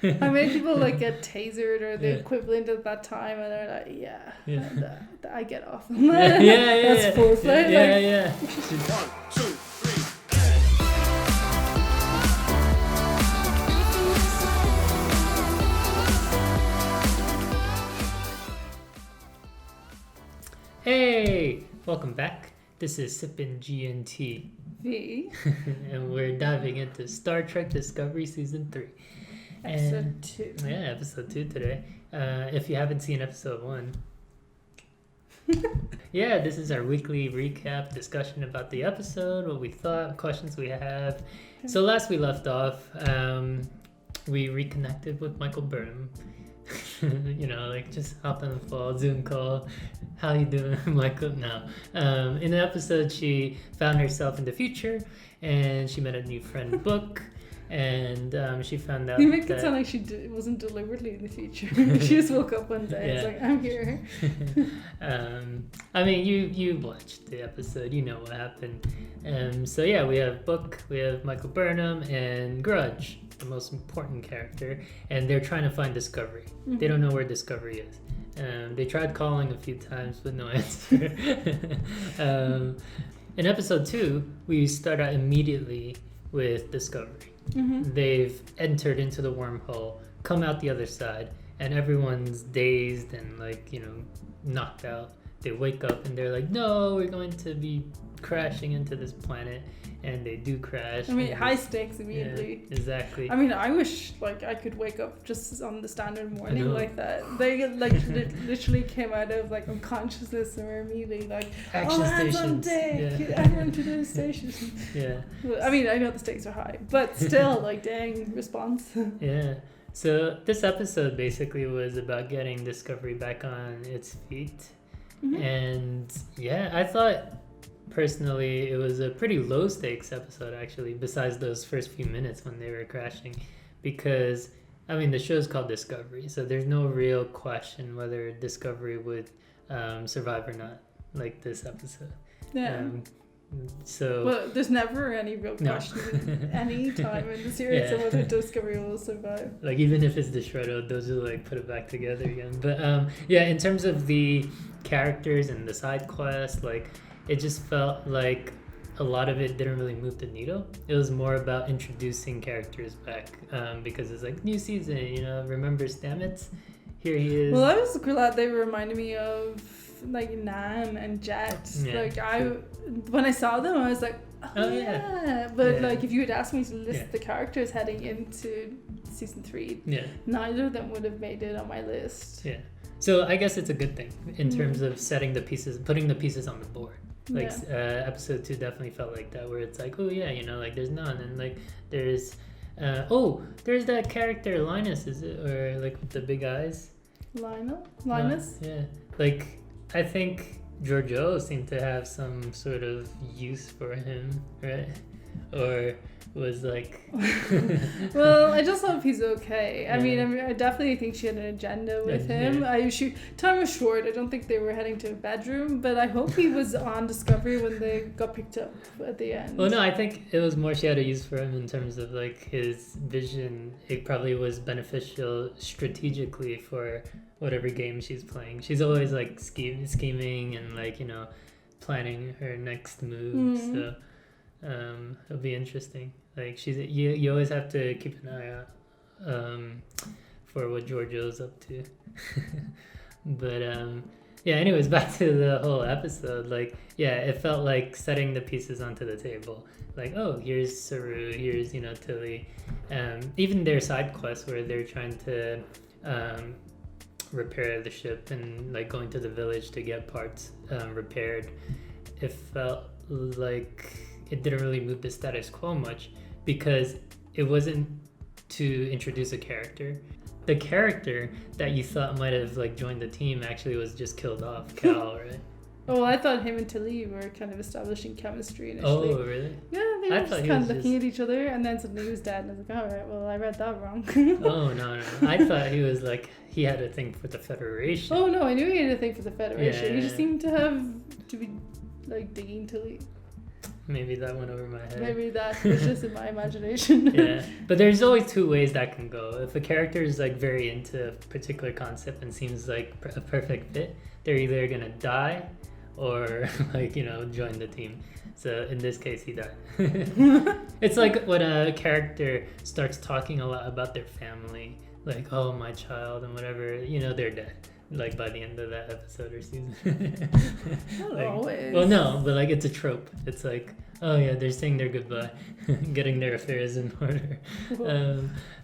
How many people like get tasered or the equivalent at that time, and they're like, and, I get off on that. That's foreplay. Yeah. 1, 2, 3. Hey, welcome back. This is Sippin G&TV. And we're diving into Star Trek Discovery Season 3. Episode 2. Yeah, episode 2 today. If you haven't seen episode 1. Yeah, this is our weekly recap discussion about the episode, what we thought, questions we have. So last we left off, we reconnected with Michael Burnham. Just hopped on the phone, Zoom call. How you doing, Michael? No. In the episode, she found herself in the future, and she met a new friend, Book, and she found out. You make it sound like she wasn't deliberately in the future. She just woke up one day. It's like, I'm here. You watched the episode. You know what happened. We have Book, we have Michael Burnham, and Grudge, the most important character, and they're trying to find Discovery. Mm-hmm. They don't know where Discovery is. They tried calling a few times with no answer. In episode 2, we start out immediately with Discovery. Mm-hmm. They've entered into the wormhole, come out the other side, and everyone's dazed and knocked out. They wake up and they're like, no, we're going to be crashing into this planet. And they do crash. High stakes immediately. Yeah, exactly. I wish I could wake up just on the standard morning like that. They literally came out of unconsciousness and were immediately action stations. On deck, everyone to the station. Yeah. I know the stakes are high, but still, dang response. Yeah. So this episode basically was about getting Discovery back on its feet, and I thought. Personally, it was a pretty low stakes episode actually, besides those first few minutes when they were crashing, because the show's called Discovery, so there's no real question whether Discovery would survive or not, like this episode. Yeah. There's never any real question any time in the series of whether Discovery will survive. Even if it's the Shredder, those will put it back together again. But in terms of the characters and the side quests, it just felt like a lot of it didn't really move the needle. It was more about introducing characters back, because it's new season, remember Stamets? Here he is. Well, I was glad they reminded me of Nan and Jet. Yeah, when I saw them, I was like, But if you had asked me to list the characters heading into season 3, neither of them would have made it on my list. Yeah. So I guess it's a good thing in terms of setting the pieces, putting the pieces on the board. Episode 2 definitely felt like that, where it's there's none, and there's there's that character Linus, is it, or with the big eyes? Linus? I think Georgiou seemed to have some sort of use for him, right? Or was well, I just hope he's okay. I definitely think she had an agenda with him. Time was short. I don't think they were heading to a bedroom, but I hope he was on Discovery when they got picked up at the end. Well, no, I think it was more she had a use for him in terms of his vision. It probably was beneficial strategically for whatever game she's playing. She's always scheming and planning her next move. So it'll be interesting. You always have to keep an eye out for what Georgiou's up to. But anyways, back to the whole episode. It felt like setting the pieces onto the table. Here's Saru, here's Tilly. Even their side quests where they're trying to repair the ship and going to the village to get parts repaired. It felt like it didn't really move the status quo much, because it wasn't to introduce a character. The character that you thought might have joined the team actually was just killed off, Cal, right? Oh, I thought him and Tilly were kind of establishing chemistry initially. Oh, really? Yeah, they were just kind of looking at each other, and then suddenly he was dead, and I was like, all right, well, I read that wrong. Oh, no. I thought he was he had a thing for the Federation. Oh, no, I knew he had a thing for the Federation. Yeah. He just seemed to be digging Tilly. maybe that went over my head. Maybe that was just in my imagination. Yeah, but there's always two ways that can go. If a character is like very into a particular concept and seems like a perfect fit, they're either gonna die or like, you know, join the team. So in this case, he died. It's like when a character starts talking a lot about their family, like, oh, my child and whatever, you know, they're dead. Like by the end of that episode or season. Not Like, always. well, no, but like it's a trope. It's like, oh yeah, they're saying their goodbye, getting their affairs in order.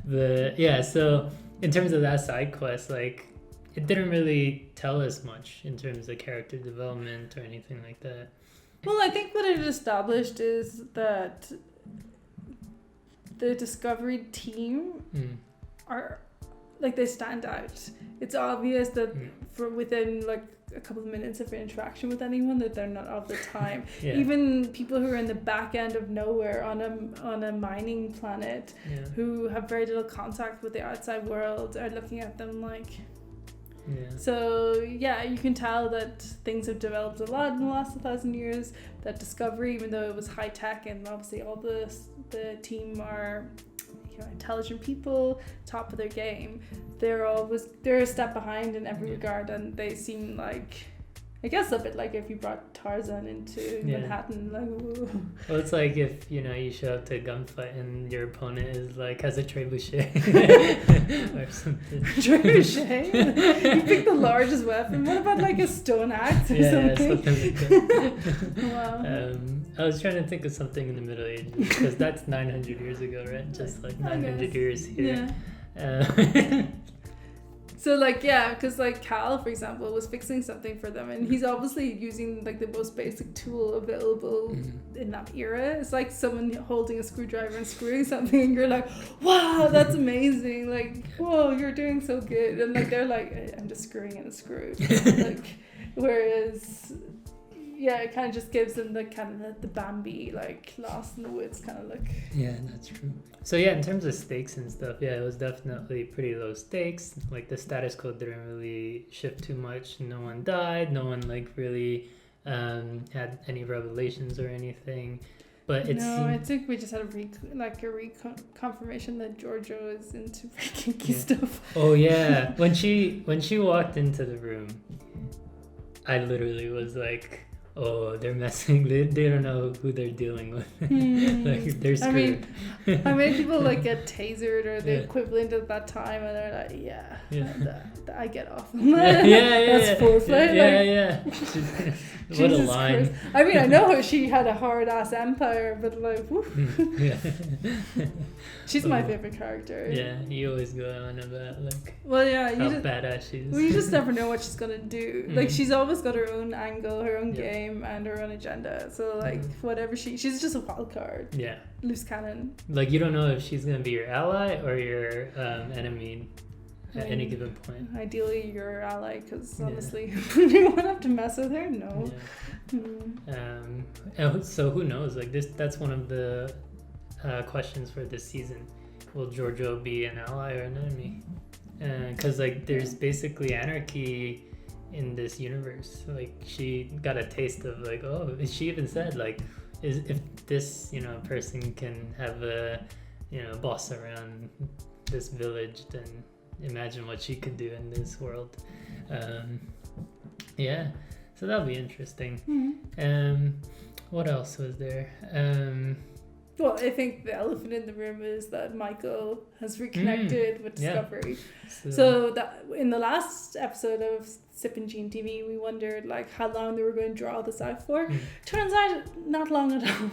But yeah, so in terms of that side quest, like it didn't really tell us much in terms of character development or anything like that. Well, I think what it established is that the Discovery team are like they stand out. It's obvious that for within like a couple of minutes of interaction with anyone that they're not of the time. Yeah. Even people who are in the back end of nowhere on a mining planet who have very little contact with the outside world are looking at them like. Yeah. So yeah, you can tell that things have developed a lot in the last 1,000 years. That Discovery, even though it was high tech and obviously all the team are, you know, intelligent people, top of their game, they're a step behind in every regard, and they seem like, I guess, a bit like if you brought Tarzan into Manhattan, like. Whoa. Well, it's like if, you know, you show up to a gunfight and your opponent is like has a trebuchet or something. Trebuchet? You pick the largest weapon. What about like a stone axe or something? Something like that. Wow. I was trying to think of something in the Middle Ages because that's 900 years ago, right? Just like 900 years here. Yeah. So like, yeah, because like Cal, for example, was fixing something for them, and he's obviously using like the most basic tool available in that era. It's like someone holding a screwdriver and screwing something, and you're like, wow, that's amazing. Like, whoa, you're doing so good. And like they're like, I'm just screwing in a screw. Like, whereas, yeah, it kind of just gives them the kind of the Bambi, like lost in the woods kind of look. Yeah, that's true. So yeah, in terms of stakes and stuff, yeah, it was definitely pretty low stakes. Like the status quo didn't really shift too much. No one died. No one like really had any revelations or anything. But it's I think we just had a reconfirmation that Georgiou is into very kinky stuff. Oh yeah, when she walked into the room, I literally was like, oh, they're messing. They don't know who they're dealing with. Like they're screwed. I mean, how many people like get tasered or the equivalent at that time, and they're like, I get off. That's foreplay. Yeah. What a line. Christ. I mean, I know she had a hard ass empire, but like, she's my favorite character. Yeah, you always go on about like how badass she is. Well, you just never know what she's gonna do. Like she's always got her own angle, her own game, and her own agenda. So like whatever she's just a wild card. Yeah. Loose cannon. Like you don't know if she's gonna be your ally or your enemy at any given point. Ideally, your ally, because honestly, you won't have to mess with her. No. Yeah. So who knows? Like that's one of the questions for this season. Will Georgiou be an ally or an enemy? Because like there's basically anarchy in this universe. Like she got a taste of like, oh, she even said like, if this person can have a boss around this village, then imagine what she could do in this world. So that'll be interesting. What else was there? Well, I think the elephant in the room is that Michael has reconnected with Discovery. So that in the last episode of Sippin G&TV, we wondered like how long they were going to draw this out for. Turns out not long at all.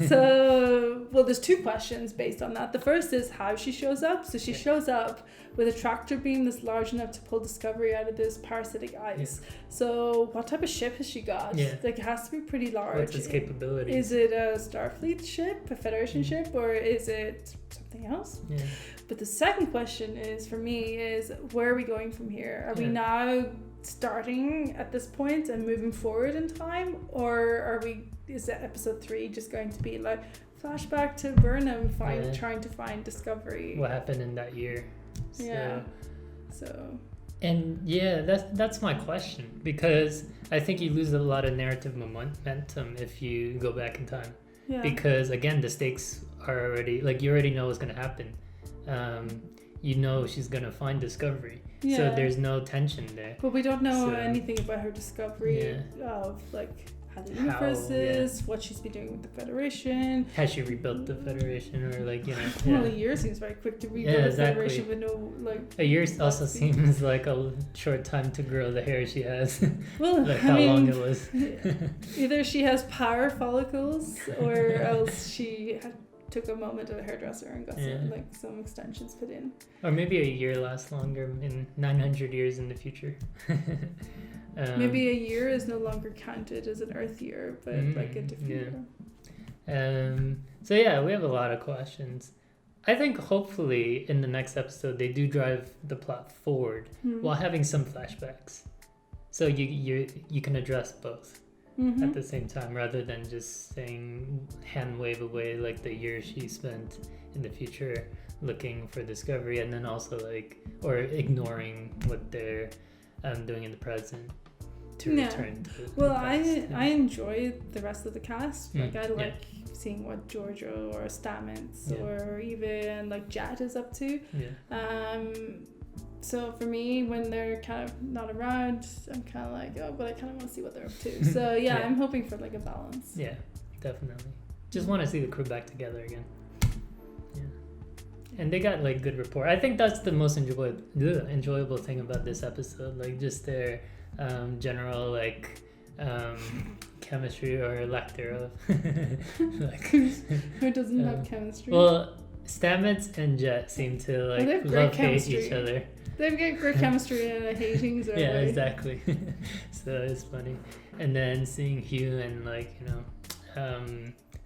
So, well, there's two questions based on that. The first is how she shows up. So she shows up with a tractor beam that's large enough to pull Discovery out of this parasitic ice. So what type of ship has she got? Like it has to be pretty large. What's its capabilities? Is it a Starfleet ship, a Federation ship, or is it something else? But the second question is, for me, is where are we going from here? Are we now starting at this point and moving forward in time, or is it episode 3 just going to be like flashback to Burnham trying to find Discovery? What happened in that year? And yeah, that's my question, because I think you lose a lot of narrative momentum if you go back in time. Yeah. Because again, the stakes are already, like, you already know what's going to happen. You know she's going to find Discovery. Yeah. So there's no tension there. But we don't know So- anything about her discovery of like how the universe is, what she's been doing with the Federation. Has she rebuilt the Federation, or like, you know? Well, a year seems very quick to rebuild the exactly. Federation with no like. A year also seems like a short time to grow the hair she has. Well, Like I how mean, long it was. either she has power follicles, or else she took a moment at a hairdresser and got some extensions put in. Or maybe a year lasts longer in 900 years in the future. Maybe a year is no longer counted as an Earth year, but like a different year. So yeah, we have a lot of questions. I think hopefully in the next episode they do drive the plot forward while having some flashbacks, so you can address both at the same time, rather than just saying hand wave away like the year she spent in the future looking for Discovery, and then also like, or ignoring what they're doing in the present to return to well the past. I enjoy the rest of the cast. Like I like seeing what Georgiou or Stamets or even like Jet is up to. So for me, when they're kind of not around, I'm kind of like, oh, but I kind of want to see what they're up to. So I'm hoping for like a balance. Yeah, definitely. Just want to see the crew back together again. Yeah, and they got like good rapport. I think that's the most enjoyable thing about this episode. Like just their general like chemistry, or lack thereof. Like, who doesn't have chemistry? Well, Stamets and Jet seem to like love-hate each other. They've got great chemistry and a hating sort of way. Exactly. So it's funny. And then seeing Hugh and like, you know,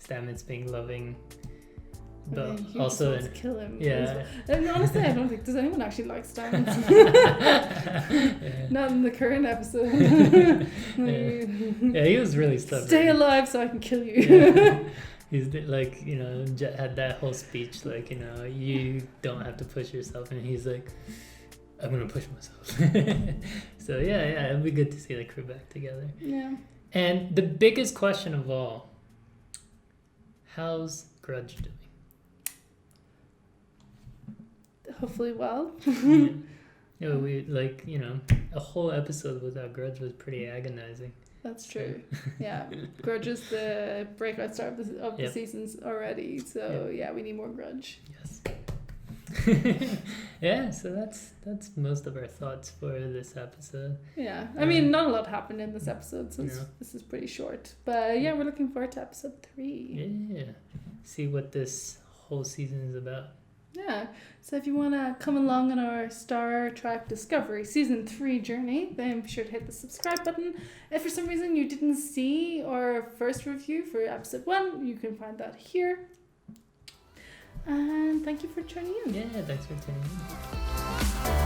Stamets being loving, but Hugh also just wants to kill him. Yeah. And honestly, I don't think does anyone actually like Stamets. Not in the current episode. Yeah, he was really stubborn. Stay alive so I can kill you. He's like, you know, Jet had that whole speech like, you know, you don't have to push yourself, and he's like, I'm gonna push myself. So yeah, it'd be good to see the crew back together. Yeah. And the biggest question of all, how's Grudge doing? Hopefully well. Yeah, we like, you know, a whole episode without Grudge was pretty agonizing. That's true. Yeah, Grudge is the breakout star of the seasons already. So yeah, we need more Grudge. Yes. Yeah, so that's most of our thoughts for this episode. Yeah, I mean, not a lot happened in this episode, so this is pretty short. But yeah, we're looking forward to episode 3. Yeah, see what this whole season is about. Yeah, so if you want to come along on our Star Trek Discovery Season 3 journey, then be sure to hit the subscribe button. If for some reason you didn't see our first review for episode 1, you can find that here. And thank you for tuning in. Yeah, thanks for tuning in.